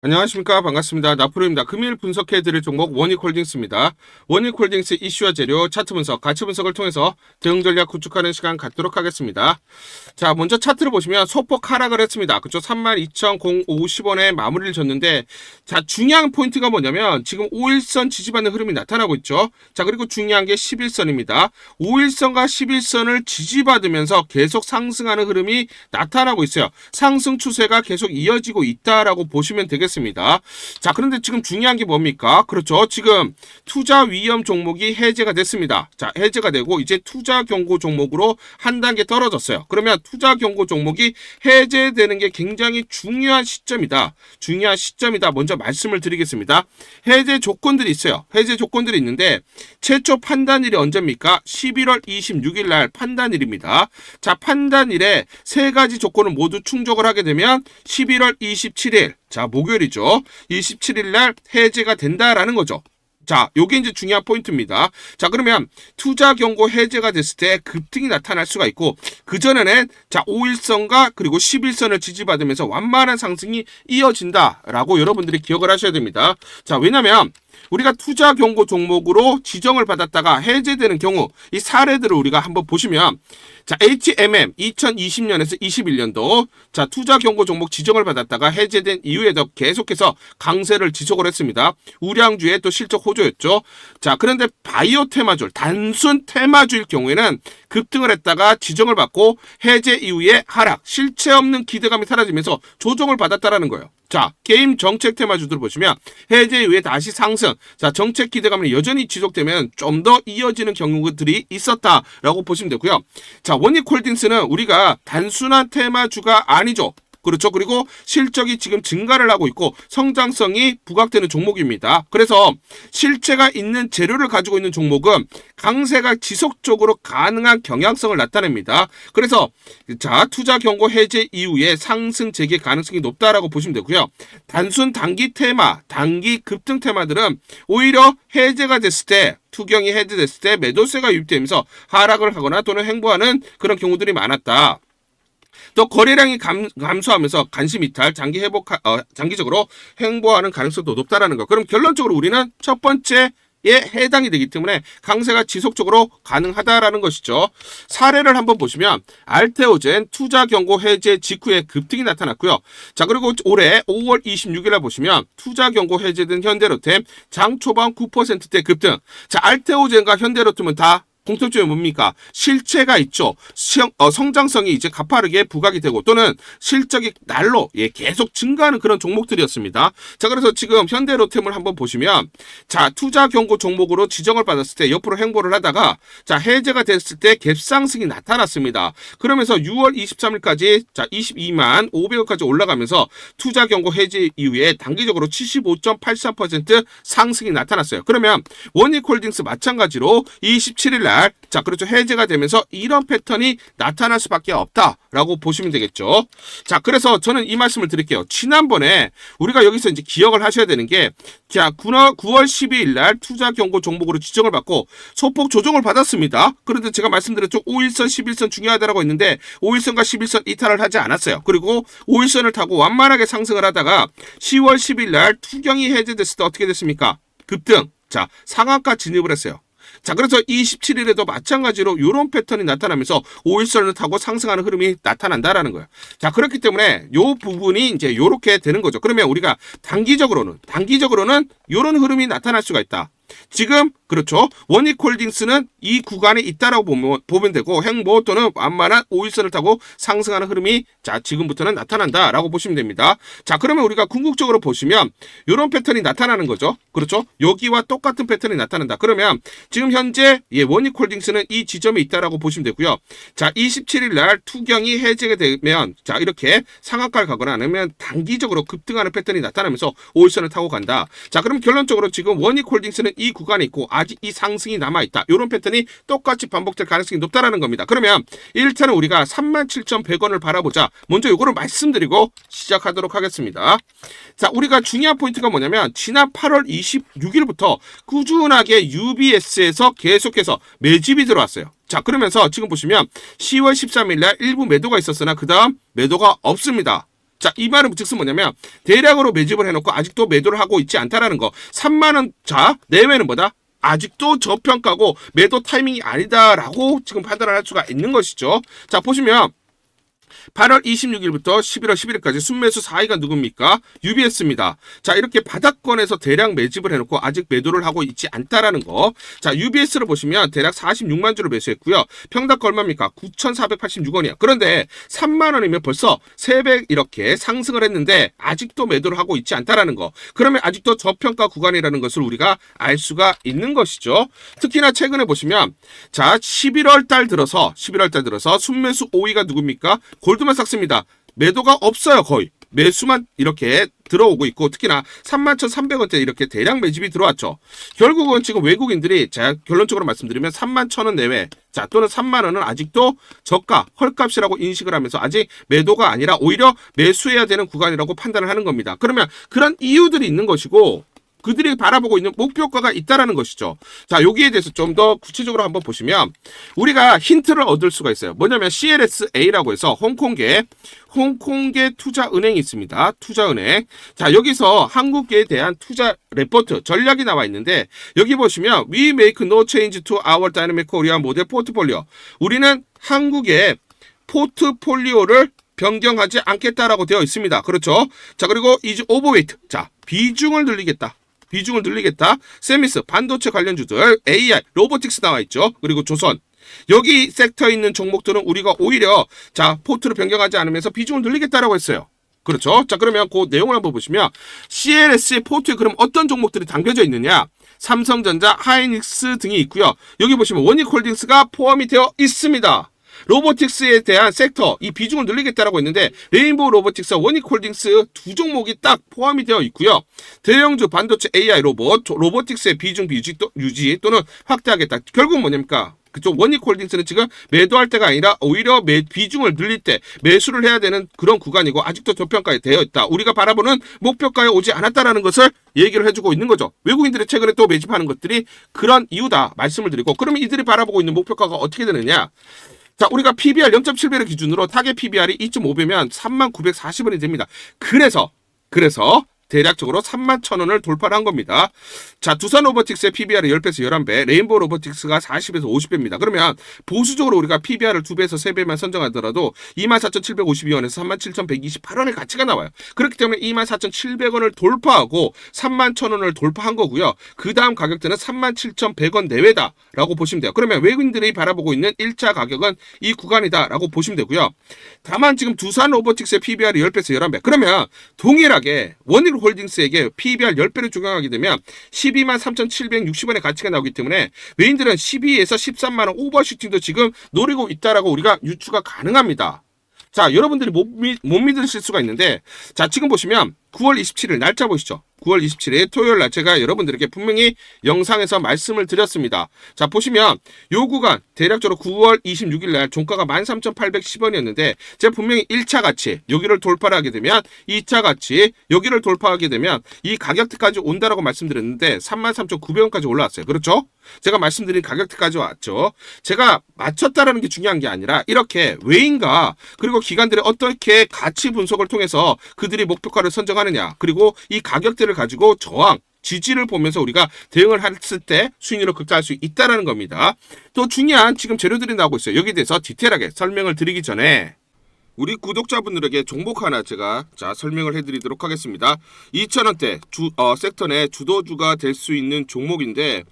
안녕하십니까. 반갑습니다. 나프로입니다. 금일 분석해드릴 종목 원익홀딩스입니다. 원익홀딩스 이슈와 재료, 차트 분석, 가치 분석을 통해서 대응 전략 구축하는 시간 갖도록 하겠습니다. 자, 먼저 차트를 보시면 소폭 하락을 했습니다. 그쪽 32,050원에 마무리를 줬는데, 자, 중요한 포인트가 뭐냐면 지금 5일선 지지받는 흐름이 나타나고 있죠. 자, 그리고 중요한 게 11선입니다. 5일선과 11선을 지지받으면서 계속 상승하는 흐름이 나타나고 있어요. 상승 추세가 계속 이어지고 있다라고 보시면 되겠습니다. 자, 그런데 지금 중요한 게 뭡니까? 그렇죠. 지금 투자 위험 종목이 해제가 됐습니다. 자, 해제가 되고 이제 투자 경고 종목으로 한 단계 떨어졌어요. 그러면 투자 경고 종목이 해제되는 게 굉장히 중요한 시점이다. 중요한 시점이다. 먼저 말씀을 드리겠습니다. 해제 조건들이 있어요. 해제 조건들이 있는데 최초 판단일이 언제입니까? 11월 26일 날 판단일입니다. 자, 판단일에 세 가지 조건을 모두 충족을 하게 되면 11월 27일, 자, 목요일이죠. 27일 날 해제가 된다라는 거죠. 자, 요게 이제 중요한 포인트입니다. 자, 그러면 투자 경고 해제가 됐을 때 급등이 나타날 수가 있고, 그전에는 자, 5일선과 그리고 11선을 지지받으면서 완만한 상승이 이어진다라고 여러분들이 기억을 하셔야 됩니다. 자, 왜냐면 우리가 투자 경고 종목으로 지정을 받았다가 해제되는 경우 이 사례들을 우리가 한번 보시면, 자, HMM 2020년에서 21년도 자, 투자 경고 종목 지정을 받았다가 해제된 이후에도 계속해서 강세를 지속을 했습니다. 우량주의 또 실적 호조였죠. 자, 그런데 바이오 테마줄, 단순 테마주일 경우에는 급등을 했다가 지정을 받고 해제 이후에 하락, 실체 없는 기대감이 사라지면서 조정을 받았다라는 거예요. 자, 게임 정책 테마주들 보시면 해제 이후에 다시 상승, 자, 정책 기대감이 여전히 지속되면 좀 더 이어지는 경우들이 있었다라고 보시면 되고요. 자, 원익홀딩스는 우리가 단순한 테마주가 아니죠. 그렇죠. 그리고 실적이 지금 증가를 하고 있고 성장성이 부각되는 종목입니다. 그래서 실체가 있는 재료를 가지고 있는 종목은 강세가 지속적으로 가능한 경향성을 나타냅니다. 그래서 자, 투자 경고 해제 이후에 상승 재개 가능성이 높다라고 보시면 되고요. 단순 단기 테마, 단기 급등 테마들은 오히려 해제가 됐을 때, 투경이 해제됐을 때 매도세가 유입되면서 하락을 하거나 또는 횡보하는 그런 경우들이 많았다. 또 거래량이 감소하면서 관심 이탈, 장기적으로 횡보하는 가능성도 높다라는 거. 그럼 결론적으로 우리는 첫 번째에 해당이 되기 때문에 강세가 지속적으로 가능하다라는 것이죠. 사례를 한번 보시면 알테오젠 투자 경고 해제 직후에 급등이 나타났고요. 자, 그리고 올해 5월 26일에 보시면 투자 경고 해제된 현대로템 장 초반 9%대 급등. 자, 알테오젠과 현대로템은 다 공통점이 뭡니까? 실체가 있죠. 성장성이 이제 가파르게 부각이 되고 또는 실적이 날로 계속 증가하는 그런 종목들이었습니다. 자, 그래서 지금 현대로템을 한번 보시면, 자, 투자 경고 종목으로 지정을 받았을 때 옆으로 횡보를 하다가 자, 해제가 됐을 때 갭상승이 나타났습니다. 그러면서 6월 23일까지 자, 22만 500원까지 올라가면서 투자 경고 해제 이후에 단기적으로 75.83% 상승이 나타났어요. 그러면 원익홀딩스 마찬가지로 27일 날, 자, 그렇죠, 해제가 되면서 이런 패턴이 나타날 수밖에 없다라고 보시면 되겠죠. 자, 그래서 저는 이 말씀을 드릴게요. 지난번에 우리가 여기서 이제 기억을 하셔야 되는 게, 자, 9월 12일 날 투자 경고 종목으로 지정을 받고 소폭 조정을 받았습니다. 그런데 제가 말씀드렸죠. 5일선, 11선 중요하다라고 했는데 5일선과 11선 이탈을 하지 않았어요. 그리고 5일선을 타고 완만하게 상승을 하다가 10월 10일 날 투경이 해제됐을 때 어떻게 됐습니까? 급등. 자, 상한가 진입을 했어요. 자, 그래서 27일에도 마찬가지로 이런 패턴이 나타나면서 5일선을 타고 상승하는 흐름이 나타난다라는 거예요. 자, 그렇기 때문에 이 부분이 이제 이렇게 되는 거죠. 그러면 우리가 단기적으로는 이런 흐름이 나타날 수가 있다. 지금 그렇죠. 원익홀딩스는 이 구간에 있다라고 보면 되고 횡보 또는 완만한 5일선을 타고 상승하는 흐름이 자, 지금부터는 나타난다라고 보시면 됩니다. 자, 그러면 우리가 궁극적으로 보시면 이런 패턴이 나타나는 거죠. 그렇죠. 여기와 똑같은 패턴이 나타난다. 그러면 지금 현재 원익홀딩스는 이 지점에 있다라고 보시면 되고요. 자, 27일 날 투경이 해제가 되면 자, 이렇게 상한가를 가거나 아니면 단기적으로 급등하는 패턴이 나타나면서 5일선을 타고 간다. 자, 그럼 결론적으로 지금 원익홀딩스는 이 구간에 있고 아직 이 상승이 남아있다. 이런 패턴이 똑같이 반복될 가능성이 높다라는 겁니다. 그러면 1차는 우리가 37,100원을 바라보자. 먼저 이거를 말씀드리고 시작하도록 하겠습니다. 자, 우리가 중요한 포인트가 뭐냐면 지난 8월 26일부터 꾸준하게 UBS에서 계속해서 매집이 들어왔어요. 자, 그러면서 지금 보시면 10월 13일 날 일부 매도가 있었으나 그 다음 매도가 없습니다. 자, 이 말은 즉슨 뭐냐면 대량으로 매집을 해놓고 아직도 매도를 하고 있지 않다라는 거. 3만 원 자 내외는 뭐다? 아직도 저평가고 매도 타이밍이 아니다라고 지금 판단을 할 수가 있는 것이죠. 자, 보시면 8월 26일부터 11월 10일까지 순매수 4위가 누굽니까? UBS입니다. 자, 이렇게 바닥권에서 대량 매집을 해놓고 아직 매도를 하고 있지 않다라는 거. 자, UBS를 보시면 대략 46만 주를 매수했고요. 평당 얼마입니까? 9,486원이야. 그런데 3만 원이면 벌써 3배 이렇게 상승을 했는데 아직도 매도를 하고 있지 않다라는 거. 그러면 아직도 저평가 구간이라는 것을 우리가 알 수가 있는 것이죠. 특히나 최근에 보시면 자, 11월 달 들어서 순매수 5위가 누굽니까? 골드만삭스입니다. 매도가 없어요. 거의 매수만 이렇게 들어오고 있고 특히나 31,300원대 이렇게 대량 매집이 들어왔죠. 결국은 지금 외국인들이 자 결론적으로 말씀드리면 31,000원 내외 자 또는 3만 원은 아직도 저가 헐값이라고 인식을 하면서 아직 매도가 아니라 오히려 매수해야 되는 구간이라고 판단을 하는 겁니다. 그러면 그런 이유들이 있는 것이고 그들이 바라보고 있는 목표가가 있다라는 것이죠. 자, 여기에 대해서 좀 더 구체적으로 한번 보시면 우리가 힌트를 얻을 수가 있어요. 뭐냐면 CLSA라고 해서 홍콩계 투자은행이 있습니다. 투자은행. 자, 여기서 한국계에 대한 투자 레포트 전략이 나와 있는데 여기 보시면 We make no change to our dynamic Korea model portfolio. 우리는 한국의 포트폴리오를 변경하지 않겠다라고 되어 있습니다. 그렇죠? 자, 그리고 is overweight. 자, 비중을 늘리겠다. 세미스, 반도체 관련주들, AI, 로보틱스 나와 있죠. 그리고 조선. 여기 섹터에 있는 종목들은 우리가 오히려 자, 포트를 변경하지 않으면서 비중을 늘리겠다라고 했어요. 그렇죠? 자, 그러면 그 내용을 한번 보시면 CLS의 포트에 그럼 어떤 종목들이 담겨져 있느냐? 삼성전자, 하이닉스 등이 있고요. 여기 보시면 원익홀딩스가 포함이 되어 있습니다. 로보틱스에 대한 섹터 이 비중을 늘리겠다라고 했는데 레인보우 로보틱스와 원익홀딩스 두 종목이 딱 포함이 되어 있고요. 대형주 반도체 AI 로보틱스의 비중 유지 또는 확대하겠다. 결국은 뭐냐니까 그쪽 원익홀딩스는 지금 매도할 때가 아니라 오히려 비중을 늘릴 때 매수를 해야 되는 그런 구간이고 아직도 저평가에 되어 있다. 우리가 바라보는 목표가에 오지 않았다라는 것을 얘기를 해주고 있는 거죠. 외국인들이 최근에 또 매집하는 것들이 그런 이유다 말씀을 드리고 그러면 이들이 바라보고 있는 목표가가 어떻게 되느냐? 자, 우리가 PBR 0.7배를 기준으로 타겟 PBR이 2.5배면 39,40원이 됩니다. 그래서 대략적으로 31,000원을 돌파를 한 겁니다. 자, 두산 로보틱스의 PBR이 10배에서 11배, 레인보우 로보틱스가 40에서 50배입니다. 그러면 보수적으로 우리가 PBR을 2배에서 3배만 선정하더라도 24,752원에서 37,128원의 가치가 나와요. 그렇기 때문에 24,700원을 돌파하고 31,000원을 돌파한 거고요. 그 다음 가격대는 37,100원 내외다라고 보시면 돼요. 그러면 외국인들이 바라보고 있는 1차 가격은 이 구간이다라고 보시면 되고요. 다만 지금 두산 로보틱스의 PBR이 10배에서 11배. 그러면 동일하게 원익홀딩스에게 PBR 10배를 적용하게 되면 123,760원의 가치가 나오기 때문에 외인들은 12에서 13만원 오버슈팅도 지금 노리고 있다라고 우리가 유추가 가능합니다. 자, 여러분들이 못 믿으실 수가 있는데 자, 지금 보시면 9월 27일 날짜 보시죠. 9월 27일 토요일 날 제가 여러분들에게 분명히 영상에서 말씀을 드렸습니다. 자, 보시면 요 구간 대략적으로 9월 26일 날 종가가 13,810원이었는데 제가 분명히 1차 가치 여기를 돌파를 하게 되면 2차 가치 여기를 돌파하게 되면 이 가격대까지 온다라고 말씀드렸는데 33,900원까지 올라왔어요. 그렇죠? 제가 말씀드린 가격대까지 왔죠. 제가 맞췄다라는 게 중요한 게 아니라 이렇게 외인과 그리고 기관들의 어떻게 가치 분석을 통해서 그들이 목표가를 선정하느냐 그리고 이 가격대를 가지고 저항 지지를 보면서 우리가 대응을 했을 때 수익률을 극대화할 수 있다는 겁니다. 또 중요한 지금 재료들이 나오고 있어요. 여기에 대해서 디테일하게 설명을 드리기 전에 우리 구독자분들에게 종목 하나 제가 설명을 해드리도록 하겠습니다. 2,000원대 섹터 내 주도주가 될 수 있는 종목인데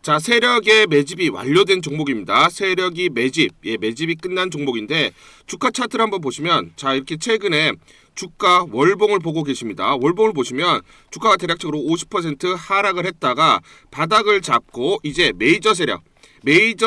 자, 세력의 매집이 완료된 종목입니다. 세력이 매집이 끝난 종목인데 주가 차트를 한번 보시면 자, 이렇게 최근에 주가 월봉을 보고 계십니다. 월봉을 보시면 주가가 대략적으로 50% 하락을 했다가 바닥을 잡고 이제 메이저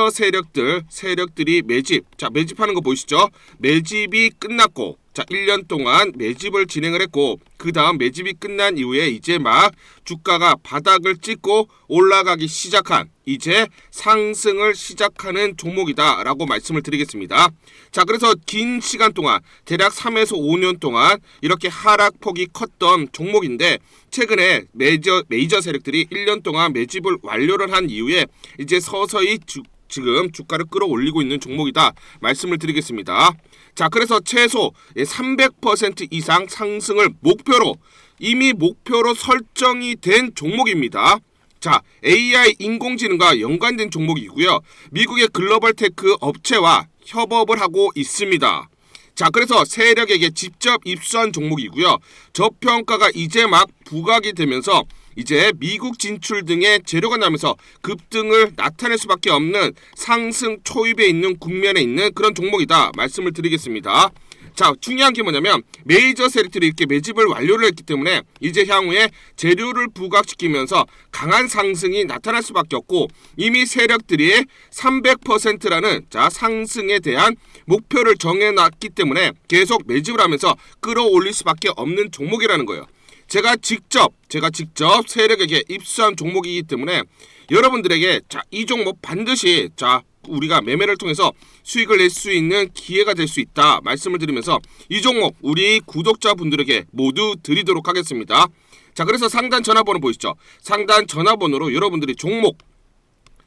세력들이 매집하는 거 보이시죠? 매집이 끝났고 자, 1년 동안 매집을 진행을 했고 그 다음 매집이 끝난 이후에 이제 막 주가가 바닥을 찍고 올라가기 시작한 이제 상승을 시작하는 종목이다 라고 말씀을 드리겠습니다. 자, 그래서 긴 시간 동안 대략 3에서 5년 동안 이렇게 하락폭이 컸던 종목인데 최근에 메이저 세력들이 1년 동안 매집을 완료를 한 이후에 이제 서서히 지금 주가를 끌어올리고 있는 종목이다 말씀을 드리겠습니다. 자, 그래서 최소 300% 이상 상승을 목표로 이미 목표로 설정이 된 종목입니다. 자, AI 인공지능과 연관된 종목이고요. 미국의 글로벌 테크 업체와 협업을 하고 있습니다. 자, 그래서 세력에게 직접 입수한 종목이고요. 저평가가 이제 막 부각이 되면서 이제 미국 진출 등의 재료가 나면서 급등을 나타낼 수밖에 없는 상승 초입에 있는 국면에 있는 그런 종목이다 말씀을 드리겠습니다. 자, 중요한 게 뭐냐면 메이저 세력들이 이렇게 매집을 완료를 했기 때문에 이제 향후에 재료를 부각시키면서 강한 상승이 나타날 수밖에 없고, 이미 세력들이 300%라는 자 상승에 대한 목표를 정해놨기 때문에 계속 매집을 하면서 끌어올릴 수밖에 없는 종목이라는 거예요. 제가 직접 세력에게 입수한 종목이기 때문에 여러분들에게 자, 이 종목 반드시 자 우리가 매매를 통해서 수익을 낼 수 있는 기회가 될 수 있다 말씀을 드리면서 이 종목 우리 구독자분들에게 모두 드리도록 하겠습니다. 자, 그래서 상단 전화번호 보이시죠? 상단 전화번호로 여러분들이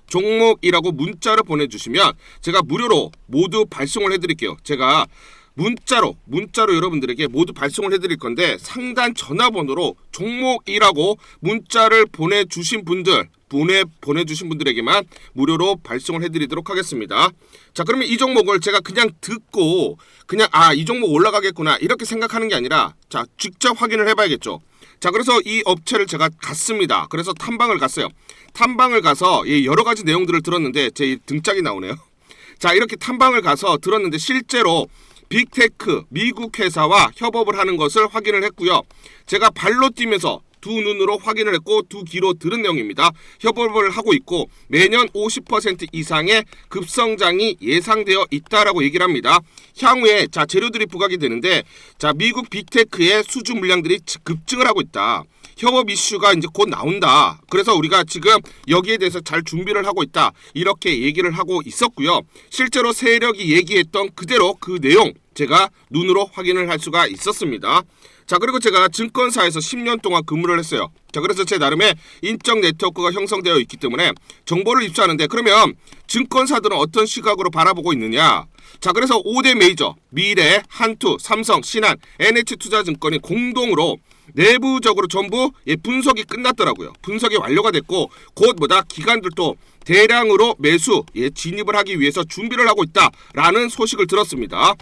종목이라고 문자를 보내주시면 제가 무료로 모두 발송을 해드릴게요. 제가 문자로 여러분들에게 모두 발송을 해드릴 건데, 상단 전화번호로 종목이라고 문자를 보내주신 분들에게만 무료로 발송을 해드리도록 하겠습니다. 자, 그러면 이 종목을 제가 그냥 듣고 그냥 이 종목 올라가겠구나 이렇게 생각하는 게 아니라 자 직접 확인을 해봐야겠죠. 자, 그래서 이 업체를 제가 갔습니다. 그래서 탐방을 갔어요. 탐방을 가서 여러 가지 내용들을 들었는데 제 등짝이 나오네요. 자, 이렇게 탐방을 가서 들었는데 실제로 빅테크 미국 회사와 협업을 하는 것을 확인을 했고요. 제가 발로 뛰면서 두 눈으로 확인을 했고 두 귀로 들은 내용입니다. 협업을 하고 있고 매년 50% 이상의 급성장이 예상되어 있다라고 얘기를 합니다. 향후에 자 재료들이 부각이 되는데 자 미국 빅테크의 수주 물량들이 급증을 하고 있다. 협업 이슈가 이제 곧 나온다. 그래서 우리가 지금 여기에 대해서 잘 준비를 하고 있다. 이렇게 얘기를 하고 있었고요. 실제로 세력이 얘기했던 그대로 그 내용 제가 눈으로 확인을 할 수가 있었습니다. 자, 그리고 제가 증권사에서 10년 동안 근무를 했어요. 자, 그래서 제 나름의 인적 네트워크가 형성되어 있기 때문에 정보를 입수하는데, 그러면 증권사들은 어떤 시각으로 바라보고 있느냐? 자, 그래서 5대 메이저 미래, 한투, 삼성, 신한, NH투자증권이 공동으로 내부적으로 전부 분석이 끝났더라고요. 분석이 완료가 됐고 곧 기관들도 대량으로 매수 진입을 하기 위해서 준비를 하고 있다라는 소식을 들었습니다.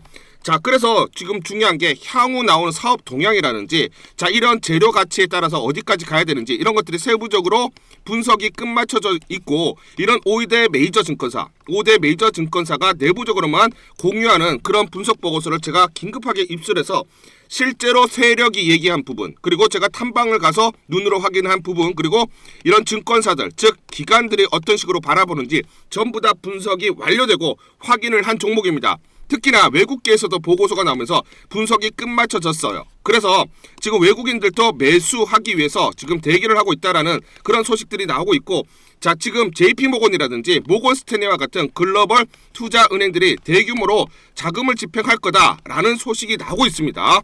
자, 그래서 지금 중요한 게 향후 나오는 사업 동향이라든지 자 이런 재료 가치에 따라서 어디까지 가야 되는지 이런 것들이 세부적으로 분석이 끝마쳐져 있고, 이런 5대 메이저 증권사가 내부적으로만 공유하는 그런 분석 보고서를 제가 긴급하게 입수해서 실제로 세력이 얘기한 부분, 그리고 제가 탐방을 가서 눈으로 확인한 부분, 그리고 이런 증권사들 즉 기관들이 어떤 식으로 바라보는지 전부 다 분석이 완료되고 확인을 한 종목입니다. 특히나 외국계에서도 보고서가 나오면서 분석이 끝마쳐졌어요. 그래서 지금 외국인들도 매수하기 위해서 지금 대기를 하고 있다라는 그런 소식들이 나오고 있고, 자 지금 JP모건이라든지 모건스탠리와 같은 글로벌 투자 은행들이 대규모로 자금을 집행할 거다라는 소식이 나오고 있습니다.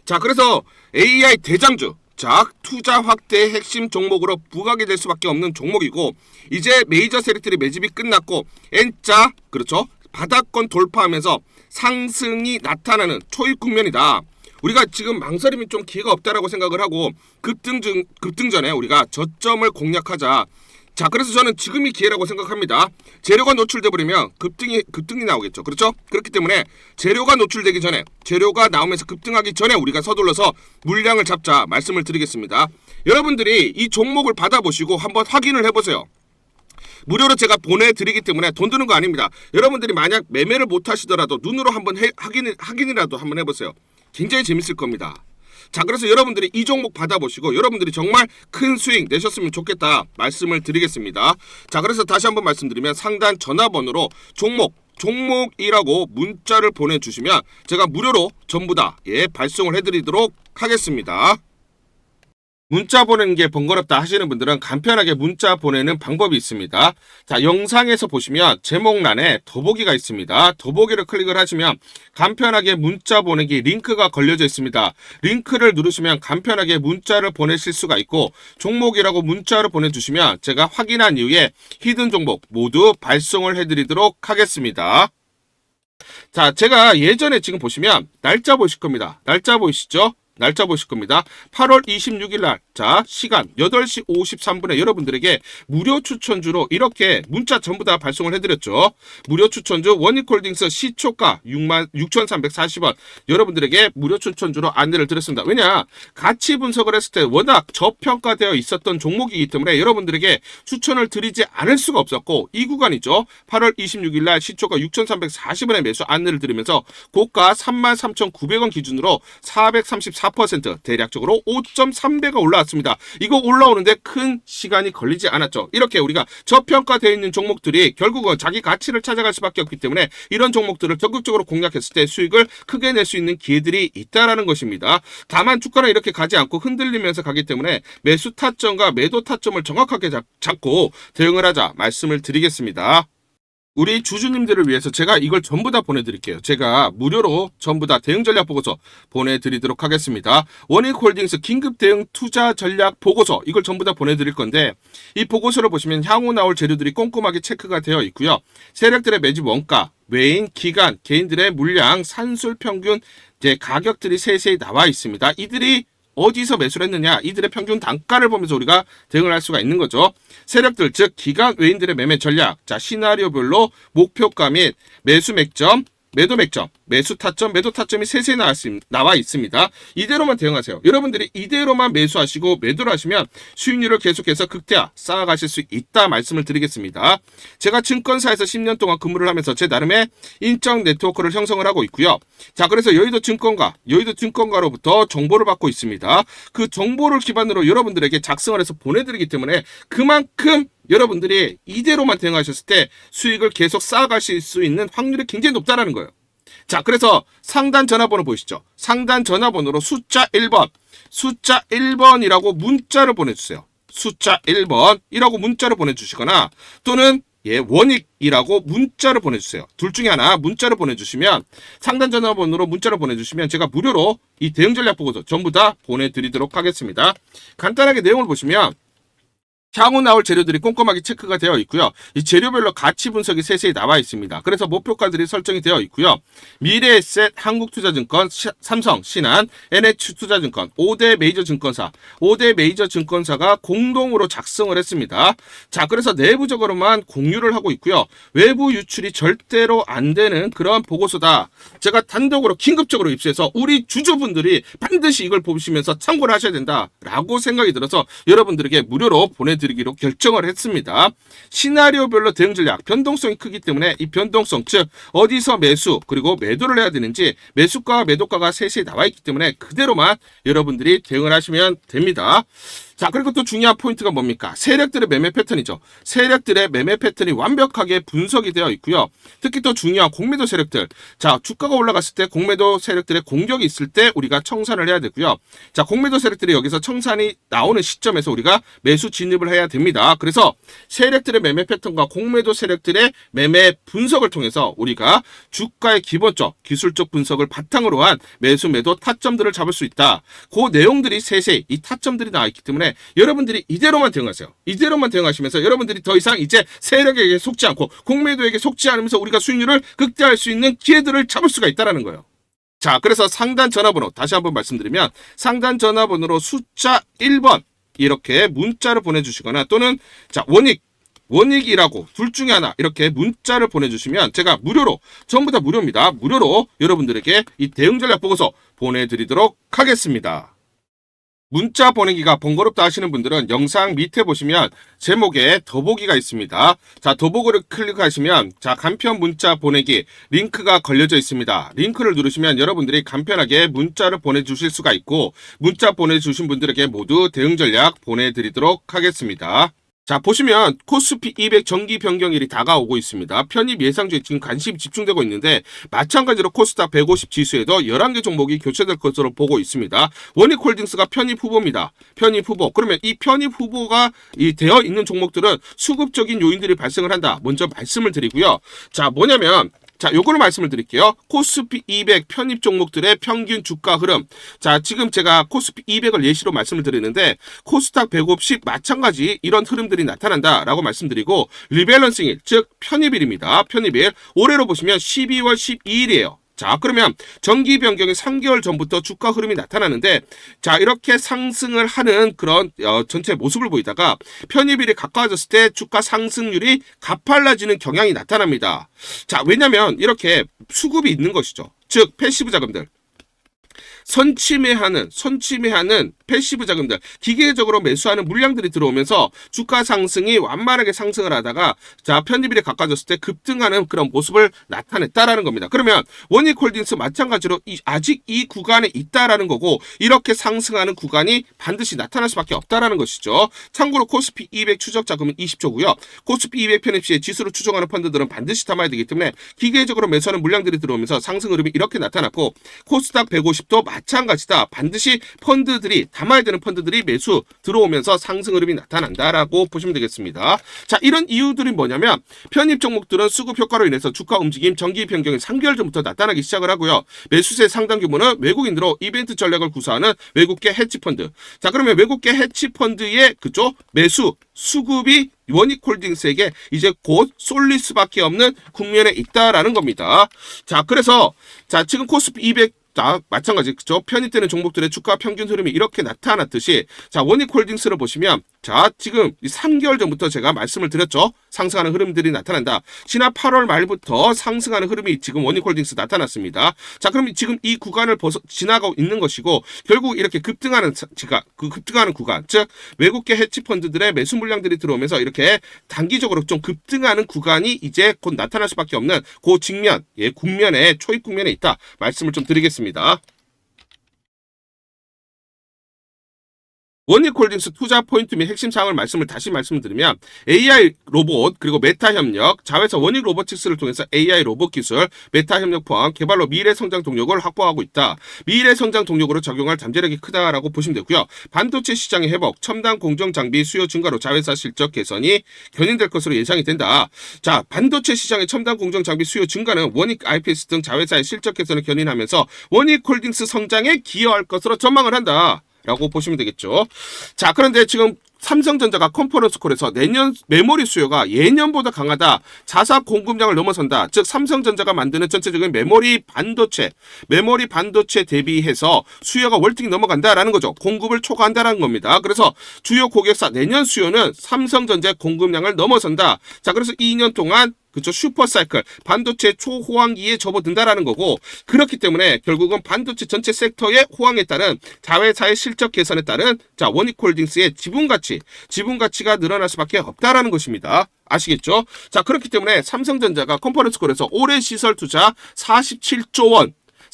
자, 그래서 AI 대장주 자 투자 확대의 핵심 종목으로 부각이 될 수밖에 없는 종목이고, 이제 메이저 세력들이 매집이 끝났고 N자 그렇죠 바닥권 돌파하면서 상승이 나타나는 초입 국면이다. 우리가 지금 망설임이 좀 기회가 없다라고 생각을 하고 급등 전에 우리가 저점을 공략하자. 자, 그래서 저는 지금이 기회라고 생각합니다. 재료가 노출돼 버리면 급등이 나오겠죠. 그렇죠? 그렇기 때문에 재료가 노출되기 전에, 재료가 나오면서 급등하기 전에 우리가 서둘러서 물량을 잡자 말씀을 드리겠습니다. 여러분들이 이 종목을 받아보시고 한번 확인을 해보세요. 무료로 제가 보내드리기 때문에 돈 드는 거 아닙니다. 여러분들이 만약 매매를 못 하시더라도 눈으로 한번 확인이라도 한번 해보세요. 굉장히 재밌을 겁니다. 자, 그래서 여러분들이 이 종목 받아보시고 여러분들이 정말 큰 수익 내셨으면 좋겠다 말씀을 드리겠습니다. 자, 그래서 다시 한번 말씀드리면 상단 전화번호로 종목이라고 문자를 보내주시면 제가 무료로 전부 다 발송을 해드리도록 하겠습니다. 문자 보내는 게 번거롭다 하시는 분들은 간편하게 문자 보내는 방법이 있습니다. 자, 영상에서 보시면 제목란에 더보기가 있습니다. 더보기를 클릭을 하시면 간편하게 문자 보내기 링크가 걸려져 있습니다. 링크를 누르시면 간편하게 문자를 보내실 수가 있고, 종목이라고 문자를 보내주시면 제가 확인한 이후에 히든 종목 모두 발송을 해드리도록 하겠습니다. 자, 제가 예전에 지금 보시면 날짜 보실 겁니다. 날짜 보이시죠? 날짜 보실 겁니다. 8월 26일 날, 자, 시간 8시 53분에 여러분들에게 무료 추천주로 이렇게 문자 전부 다 발송을 해드렸죠. 무료 추천주 원익홀딩스 시초가 66,340원 여러분들에게 무료 추천주로 안내를 드렸습니다. 왜냐? 가치 분석을 했을 때 워낙 저평가되어 있었던 종목이기 때문에 여러분들에게 추천을 드리지 않을 수가 없었고, 이 구간이죠. 8월 26일 날 시초가 6,340원의 매수 안내를 드리면서 고가 33,900원 기준으로 434% 대략적으로 5.3배가 올라왔습니다. 이거 올라오는데 큰 시간이 걸리지 않았죠. 이렇게 우리가 저평가되어 있는 종목들이 결국은 자기 가치를 찾아갈 수밖에 없기 때문에 이런 종목들을 적극적으로 공략했을 때 수익을 크게 낼 수 있는 기회들이 있다라는 것입니다. 다만 주가는 이렇게 가지 않고 흔들리면서 가기 때문에 매수 타점과 매도 타점을 정확하게 잡고 대응을 하자 말씀을 드리겠습니다. 우리 주주님들을 위해서 제가 이걸 전부 다 보내드릴게요. 제가 무료로 전부 다 대응 전략 보고서 보내드리도록 하겠습니다. 원익홀딩스 긴급 대응 투자 전략 보고서, 이걸 전부 다 보내드릴 건데, 이 보고서를 보시면 향후 나올 재료들이 꼼꼼하게 체크가 되어 있고요. 세력들의 매집 원가, 외인, 기간, 개인들의 물량, 산술 평균, 이제 가격들이 세세히 나와 있습니다. 이들이 어디서 매수를 했느냐, 이들의 평균 단가를 보면서 우리가 대응을 할 수가 있는 거죠. 세력들, 즉 기관 외인들의 매매 전략, 자, 시나리오별로 목표가 및 매수 맥점, 매도 맥점, 매수 타점, 매도 타점이 세세히 나와 있습니다. 이대로만 대응하세요. 여러분들이 이대로만 매수하시고 매도를 하시면 수익률을 계속해서 극대화 쌓아가실 수 있다 말씀을 드리겠습니다. 제가 증권사에서 10년 동안 근무를 하면서 제 나름의 인적 네트워크를 형성을 하고 있고요. 자, 그래서 여의도 증권가로부터 정보를 받고 있습니다. 그 정보를 기반으로 여러분들에게 작성을 해서 보내드리기 때문에 그만큼 여러분들이 이대로만 대응하셨을 때 수익을 계속 쌓아가실 수 있는 확률이 굉장히 높다는 거예요. 자, 그래서 상단 전화번호 보이시죠? 상단 전화번호로 숫자 1번이라고 문자를 보내주세요. 숫자 1번이라고 문자를 보내주시거나, 또는 원익이라고 문자를 보내주세요. 둘 중에 하나 문자를 보내주시면, 상단 전화번호로 문자를 보내주시면 제가 무료로 이 대응 전략 보고서 전부 다 보내드리도록 하겠습니다. 간단하게 내용을 보시면 향후 나올 재료들이 꼼꼼하게 체크가 되어 있고요. 이 재료별로 가치 분석이 세세히 나와 있습니다. 그래서 목표가들이 설정이 되어 있고요. 미래에셋, 한국투자증권, 삼성, 신한, NH투자증권, 5대 메이저 증권사가 공동으로 작성을 했습니다. 자, 그래서 내부적으로만 공유를 하고 있고요. 외부 유출이 절대로 안 되는 그런 보고서다. 제가 단독으로 긴급적으로 입수해서 우리 주주분들이 반드시 이걸 보시면서 참고를 하셔야 된다라고 생각이 들어서 여러분들에게 무료로 보내드리기로 결정을 했습니다. 시나리오별로 대응 전략, 변동성이 크기 때문에 이 변동성, 즉 어디서 매수 그리고 매도를 해야 되는지 매수가와 매도가가 세세히 나와 있기 때문에 그대로만 여러분들이 대응을 하시면 됩니다. 자, 그리고 또 중요한 포인트가 뭡니까? 세력들의 매매 패턴이죠. 세력들의 매매 패턴이 완벽하게 분석이 되어 있고요. 특히 또 중요한 공매도 세력들. 자, 주가가 올라갔을 때 공매도 세력들의 공격이 있을 때 우리가 청산을 해야 되고요. 자, 공매도 세력들이 여기서 청산이 나오는 시점에서 우리가 매수 진입을 해야 됩니다. 그래서 세력들의 매매 패턴과 공매도 세력들의 매매 분석을 통해서 우리가 주가의 기본적, 기술적 분석을 바탕으로 한 매수 매도 타점들을 잡을 수 있다. 그 내용들이 세세히 이 타점들이 나와 있기 때문에 여러분들이 이대로만 대응하세요. 이대로만 대응하시면서 여러분들이 더 이상 이제 세력에게 속지 않고 공매도에게 속지 않으면서 우리가 수익률을 극대화할 수 있는 기회들을 잡을 수가 있다는 거예요. 자, 그래서 상단 전화번호 다시 한번 말씀드리면 상단 전화번호로 숫자 1번 이렇게 문자를 보내주시거나, 또는 자, 원익이라고 둘 중에 하나 이렇게 문자를 보내주시면 제가 무료로, 전부 다 무료입니다. 무료로 여러분들에게 이 대응 전략 보고서 보내드리도록 하겠습니다. 문자 보내기가 번거롭다 하시는 분들은 영상 밑에 보시면 제목에 더보기가 있습니다. 자, 더보기를 클릭하시면 자, 간편 문자 보내기 링크가 걸려져 있습니다. 링크를 누르시면 여러분들이 간편하게 문자를 보내주실 수가 있고, 문자 보내주신 분들에게 모두 대응 전략 보내드리도록 하겠습니다. 자, 보시면 코스피 200 정기 변경일이 다가오고 있습니다. 편입 예상주에 지금 관심이 집중되고 있는데 마찬가지로 코스닥 150 지수에도 11개 종목이 교체될 것으로 보고 있습니다. 원익홀딩스가 편입 후보입니다. 편입 후보. 그러면 이 편입 후보가 되어 있는 종목들은 수급적인 요인들이 발생을 한다. 먼저 말씀을 드리고요. 자, 뭐냐면 자, 요거를 말씀을 드릴게요. 코스피 200 편입 종목들의 평균 주가 흐름. 자, 지금 제가 코스피 200을 예시로 말씀을 드리는데 코스닥 150 마찬가지 이런 흐름들이 나타난다라고 말씀드리고 리밸런싱일, 즉 편입일입니다. 편입일. 올해로 보시면 12월 12일이에요. 자, 그러면 정기 변경이 3개월 전부터 주가 흐름이 나타나는데 자, 이렇게 상승을 하는 그런 전체 모습을 보이다가 편입일이 가까워졌을 때 주가 상승률이 가팔라지는 경향이 나타납니다. 자, 왜냐면 이렇게 수급이 있는 것이죠. 즉 패시브 자금들, 선침해하는 패시브 자금들, 기계적으로 매수하는 물량들이 들어오면서 주가 상승이 완만하게 상승을 하다가 자, 편입일에 가까워졌을 때 급등하는 그런 모습을 나타냈다라는 겁니다. 그러면 원익홀딩스 마찬가지로 아직 이 구간에 있다라는 거고 이렇게 상승하는 구간이 반드시 나타날 수밖에 없다라는 것이죠. 참고로 코스피 200 추적 자금은 20조고요. 코스피 200 편입 시에 지수를 추정하는 펀드들은 반드시 담아야 되기 때문에 기계적으로 매수하는 물량들이 들어오면서 상승 흐름이 이렇게 나타났고 코스닥 150도 마찬가지다. 반드시 펀드들이 담아야 되는 펀드들이 매수 들어오면서 상승 흐름이 나타난다라고 보시면 되겠습니다. 자, 이런 이유들이 뭐냐면 편입 종목들은 수급 효과로 인해서 주가 움직임 정기 변경이 3개월 전부터 나타나기 시작을 하고요. 매수세 상당 규모는 외국인으로 이벤트 전략을 구사하는 외국계 해치펀드. 자, 그러면 외국계 해치펀드의 그쪽 매수 수급이 원익홀딩스에게 이제 곧 쏠릴 수밖에 없는 국면에 있다라는 겁니다. 자, 그래서 자, 지금 코스피 200 자, 마찬가지, 그죠? 편입되는 종목들의 주가 평균 흐름이 이렇게 나타났듯이, 자, 원익홀딩스를 보시면, 자, 지금 3개월 전부터 제가 말씀을 드렸죠? 상승하는 흐름들이 나타난다. 지난 8월 말부터 상승하는 흐름이 지금 원익홀딩스 나타났습니다. 자, 그럼 지금 이 구간을 지나가고 있는 것이고, 결국 이렇게 급등하는 구간, 즉, 외국계 해치펀드들의 매수 물량들이 들어오면서 이렇게 단기적으로 좀 급등하는 구간이 이제 곧 나타날 수밖에 없는 그 직면, 국면에, 초입 국면에 있다. 말씀을 좀 드리겠습니다. 원익홀딩스 투자 포인트 및 핵심 사항을 다시 말씀드리면 AI 로봇 그리고 메타 협력, 자회사 원익 로보틱스를 통해서 AI 로봇 기술, 메타 협력 포함 개발로 미래 성장 동력을 확보하고 있다. 미래 성장 동력으로 적용할 잠재력이 크다라고 보시면 되고요. 반도체 시장의 회복, 첨단 공정 장비 수요 증가로 자회사 실적 개선이 견인될 것으로 예상이 된다. 자, 반도체 시장의 첨단 공정 장비 수요 증가는 원익 IPS 등 자회사의 실적 개선을 견인하면서 원익홀딩스 성장에 기여할 것으로 전망을 한다. 라고 보시면 되겠죠. 자, 그런데 지금 삼성전자가 컨퍼런스 콜에서 내년 메모리 수요가 예년보다 강하다. 자사 공급량을 넘어선다. 즉 삼성전자가 만드는 전체적인 메모리 반도체 대비해서 수요가 월등히 넘어간다라는 거죠. 공급을 초과한다라는 겁니다. 그래서 주요 고객사 내년 수요는 삼성전자의 공급량을 넘어선다. 자, 그래서 2년 동안 그쵸, 슈퍼사이클, 반도체 초호황기에 접어든다라는 거고, 그렇기 때문에 결국은 반도체 전체 섹터의 호황에 따른 자회사의 실적 개선에 따른 자, 원익홀딩스의 지분가치가 늘어날 수밖에 없다라는 것입니다. 아시겠죠? 자, 그렇기 때문에 삼성전자가 컨퍼런스콜에서 올해 시설 투자 47조 원,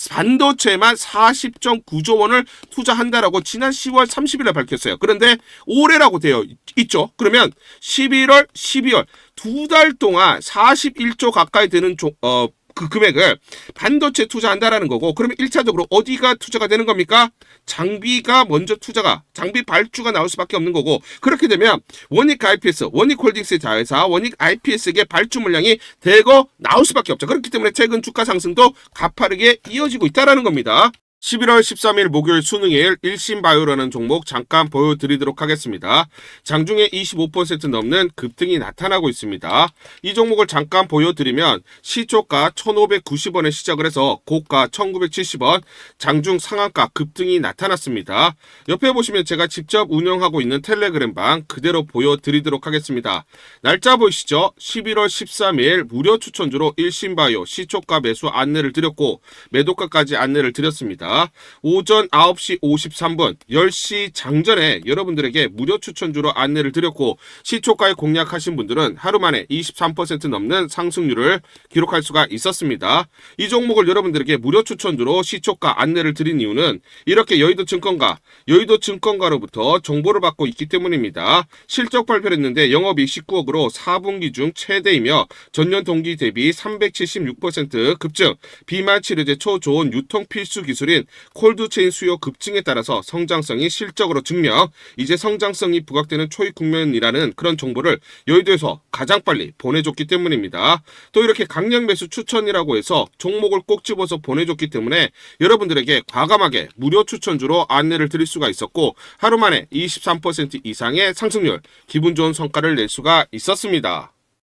반도체만 40.9조 원을 투자한다라고 지난 10월 30일에 밝혔어요. 그런데 올해라고 되어 있죠. 그러면 11월, 12월 두 달 동안 41조 가까이 되는 그 금액을 반도체 투자한다라는 거고, 그러면 1차적으로 어디가 투자가 되는 겁니까? 장비가 먼저 장비 발주가 나올 수밖에 없는 거고, 그렇게 되면 원익 IPS, 원익홀딩스의 자회사, 원익 IPS에게 발주 물량이 대거 나올 수밖에 없죠. 그렇기 때문에 최근 주가 상승도 가파르게 이어지고 있다는 겁니다. 11월 13일 목요일 수능일 일신바이오라는 종목 잠깐 보여드리도록 하겠습니다. 장중에 25% 넘는 급등이 나타나고 있습니다. 이 종목을 잠깐 보여드리면 시초가 1,590원에 시작을 해서 고가 1,970원, 장중 상한가 급등이 나타났습니다. 옆에 보시면 제가 직접 운영하고 있는 텔레그램방 그대로 보여드리도록 하겠습니다. 날짜 보이시죠? 11월 13일 무료 추천주로 일신바이오 시초가 매수 안내를 드렸고 매도가까지 안내를 드렸습니다. 있습니다. 오전 9시 53분 10시 장전에 여러분들에게 무료 추천주로 안내를 드렸고 시초가에 공략하신 분들은 하루 만에 23% 넘는 상승률을 기록할 수가 있었습니다. 이 종목을 여러분들에게 무료 추천주로 시초가 안내를 드린 이유는 이렇게 여의도증권가로부터 정보를 받고 있기 때문입니다. 실적 발표를 했는데 영업이익 19억으로 4분기 중 최대이며 전년 동기 대비 376% 급증, 비만 치료제 초좋은 유통 필수 기술인 콜드체인 수요 급증에 따라서 성장성이 실적으로 증명, 이제 성장성이 부각되는 초입 국면이라는 그런 정보를 여의도에서 가장 빨리 보내줬기 때문입니다. 또 이렇게 강력 매수 추천이라고 해서 종목을 꼭 집어서 보내줬기 때문에 여러분들에게 과감하게 무료 추천주로 안내를 드릴 수가 있었고 하루 만에 23% 이상의 상승률, 기분 좋은 성과를 낼 수가 있었습니다.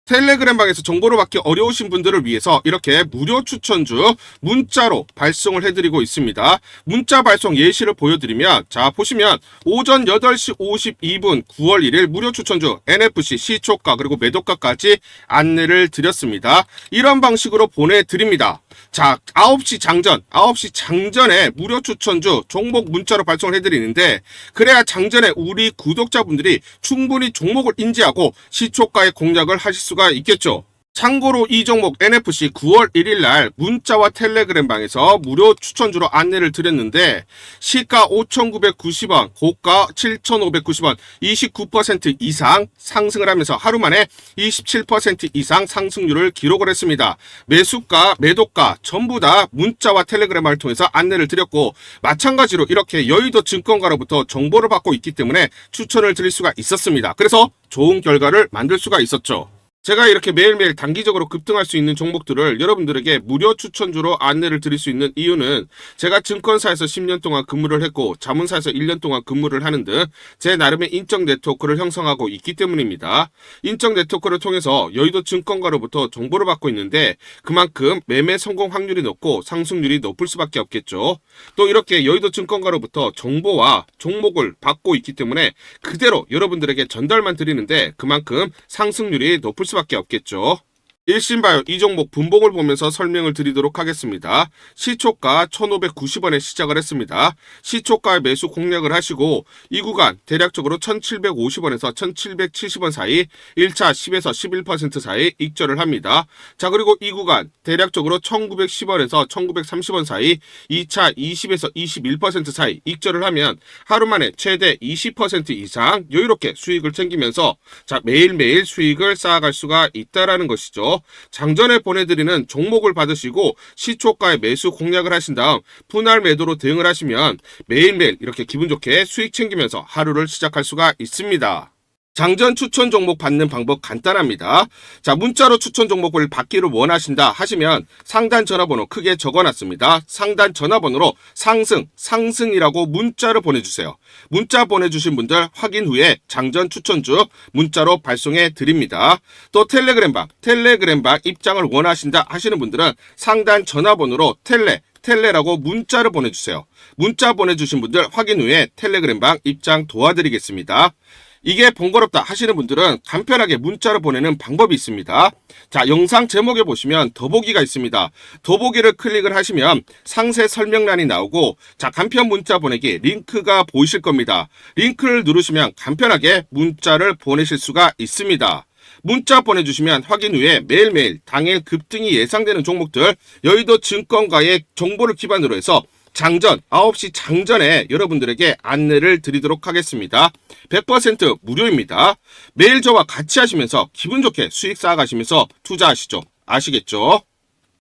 텔레그램방에서 정보를 받기 어려우신 분들을 위해서 이렇게 무료 추천주 문자로 발송을 해드리고 있습니다. 문자 발송 예시를 보여드리면 자 보시면 오전 8시 52분 9월 1일 무료 추천주 NFC 시초가 그리고 매도가까지 안내를 드렸습니다. 이런 방식으로 보내드립니다. 자 9시 장전에 무료 추천주 종목 문자로 발송을 해드리는데 그래야 장전에 우리 구독자분들이 충분히 종목을 인지하고 시초가의 공략을 하실 수가 있겠죠. 참고로 이 종목 NFC 9월 1일 날 문자와 텔레그램방에서 무료 추천주로 안내를 드렸는데 시가 5,990원, 고가 7,590원, 29% 이상 상승을 하면서 하루 만에 27% 이상 상승률을 기록을 했습니다. 매수가, 매도가 전부 다 문자와 텔레그램을 통해서 안내를 드렸고 마찬가지로 이렇게 여의도 증권가로부터 정보를 받고 있기 때문에 추천을 드릴 수가 있었습니다. 그래서 좋은 결과를 만들 수가 있었죠. 제가 이렇게 매일매일 단기적으로 급등할 수 있는 종목들을 여러분들에게 무료 추천주로 안내를 드릴 수 있는 이유는 제가 증권사에서 10년 동안 근무를 했고 자문사에서 1년 동안 근무를 하는 등 제 나름의 인적 네트워크를 형성하고 있기 때문입니다. 인적 네트워크를 통해서 여의도 증권가로부터 정보를 받고 있는데 그만큼 매매 성공 확률이 높고 상승률이 높을 수밖에 없겠죠. 또 이렇게 여의도 증권가로부터 정보와 종목을 받고 있기 때문에 그대로 여러분들에게 전달만 드리는데 그만큼 상승률이 높을 수밖에 없겠죠. 일신바이오 이 종목 분봉을 보면서 설명을 드리도록 하겠습니다. 시초가 1,590원에 시작을 했습니다. 시초가에 매수 공략을 하시고 이 구간 대략적으로 1,750원에서 1,770원 사이 1차 10에서 11% 사이 익절을 합니다. 자 그리고 이 구간 대략적으로 1,910원에서 1,930원 사이 2차 20에서 21% 사이 익절을 하면 하루 만에 최대 20% 이상 여유롭게 수익을 챙기면서 자 매일매일 수익을 쌓아갈 수가 있다라는 것이죠. 장전에 보내드리는 종목을 받으시고 시초가에 매수 공략을 하신 다음 분할 매도로 대응을 하시면 매일매일 이렇게 기분 좋게 수익 챙기면서 하루를 시작할 수가 있습니다. 장전 추천 종목 받는 방법 간단합니다. 자, 문자로 추천 종목을 받기를 원하신다 하시면 상단 전화번호 크게 적어놨습니다. 상단 전화번호로 상승이라고 문자를 보내주세요. 문자 보내주신 분들 확인 후에 장전 추천주 문자로 발송해 드립니다. 또 텔레그램방 입장을 원하신다 하시는 분들은 상단 전화번호로 텔레라고 문자를 보내주세요. 문자 보내주신 분들 확인 후에 텔레그램방 입장 도와드리겠습니다. 이게 번거롭다 하시는 분들은 간편하게 문자로 보내는 방법이 있습니다. 자, 영상 제목에 보시면 더보기가 있습니다. 더보기를 클릭을 하시면 상세 설명란이 나오고 자, 간편 문자 보내기 링크가 보이실 겁니다. 링크를 누르시면 간편하게 문자를 보내실 수가 있습니다. 문자 보내주시면 확인 후에 매일매일 당일 급등이 예상되는 종목들 여의도 증권가의 정보를 기반으로 해서 장전 9시 장전에 여러분들에게 안내를 드리도록 하겠습니다. 100% 무료입니다. 매일 저와 같이 하시면서 기분 좋게 수익 쌓아가시면서 투자하시죠. 아시겠죠?